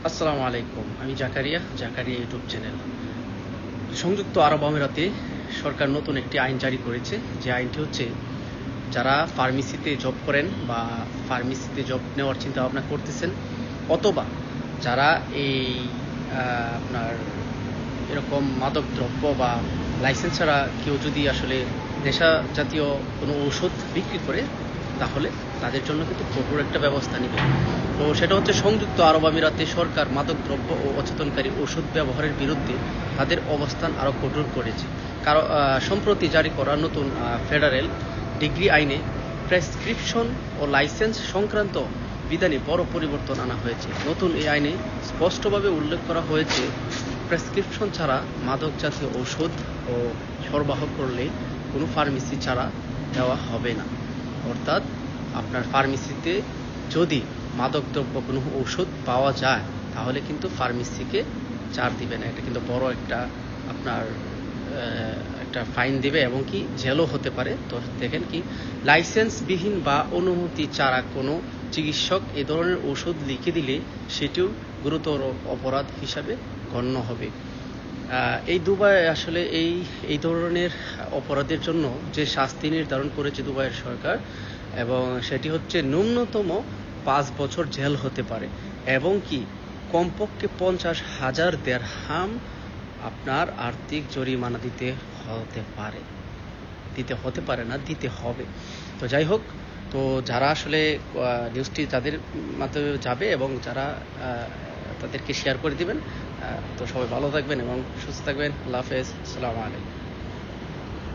আসসালামু আলাইকুম। আমি জাকারিয়া ইউটিউব চ্যানেল। সংযুক্ত আরব আমিরাতে সরকার নতুন একটি আইন জারি করেছে, যে আইনটি হচ্ছে যারা ফার্মেসিতে জব করেন বা ফার্মেসিতে জব নেওয়ার চিন্তা ভাবনা করতেছেন, অথবা যারা এই আপনার এরকম মাদক দ্রব্য বা লাইসেন্স ছাড়া কেউ যদি আসলে নেশা জাতীয় কোনো ঔষধ বিক্রি করে, তাহলে তাদের জন্য কিন্তু কঠোর একটা ব্যবস্থা নেবে। তো সেটা হচ্ছে সংযুক্ত আরব আমিরাতে সরকার মাদক দ্রব্য ও অচেতনকারী ওষুধ ব্যবহারের বিরুদ্ধে তাদের অবস্থান আরও কঠোর করেছে। কারণ সম্প্রতি জারি করা নতুন ফেডারেল ডিগ্রি আইনে প্রেসক্রিপশন ও লাইসেন্স সংক্রান্ত বিধানে বড় পরিবর্তন আনা হয়েছে। নতুন এই আইনে স্পষ্টভাবে উল্লেখ করা হয়েছে, প্রেসক্রিপশন ছাড়া মাদক জাতীয় ঔষধ ও সরবরাহ করলে কোনো ফার্মেসি ছাড়া দেওয়া হবে না। অর্থাৎ আপনার ফার্মেসিতে যদি মাদকদ্রব্য কোনো ঔষধ পাওয়া যায়, তাহলে কিন্তু ফার্মেসিকে ছাড় দিবে না। এটা কিন্তু বড় একটা আপনার একটা ফাইন দিবে এবং কি জেলও হতে পারে। তো দেখেন কি, লাইসেন্সবিহীন বা অনুমতি ছাড়া কোনো চিকিৎসক এ ধরনের ওষুধ লিখে দিলে সেটিও গুরুতর অপরাধ হিসাবে গণ্য হবে। এই দুবাই আসলে এই ধরনের অপরাধের জন্য যে শাস্তি নির্ধারণ করেছে দুবাইয়ের সরকার, এবং সেটি হচ্ছে ন্যূনতম 5 বছর জেল হতে পারে এবং কি কমপক্ষে 50,000 দিরহাম আপনার আর্থিক জরিমানা দিতে হতে পারে না, দিতে হবে। তো যাই হোক, তো যারা আসলে নিউজটি যাদের মাধ্যমে যাবে এবং যারা তাদেরকে শেয়ার করে দিবেন, তো সবাই ভালো থাকবেন এবং সুস্থ থাকবেন। আল্লাহ হাফেজ, আসসালামু আলাইকুম।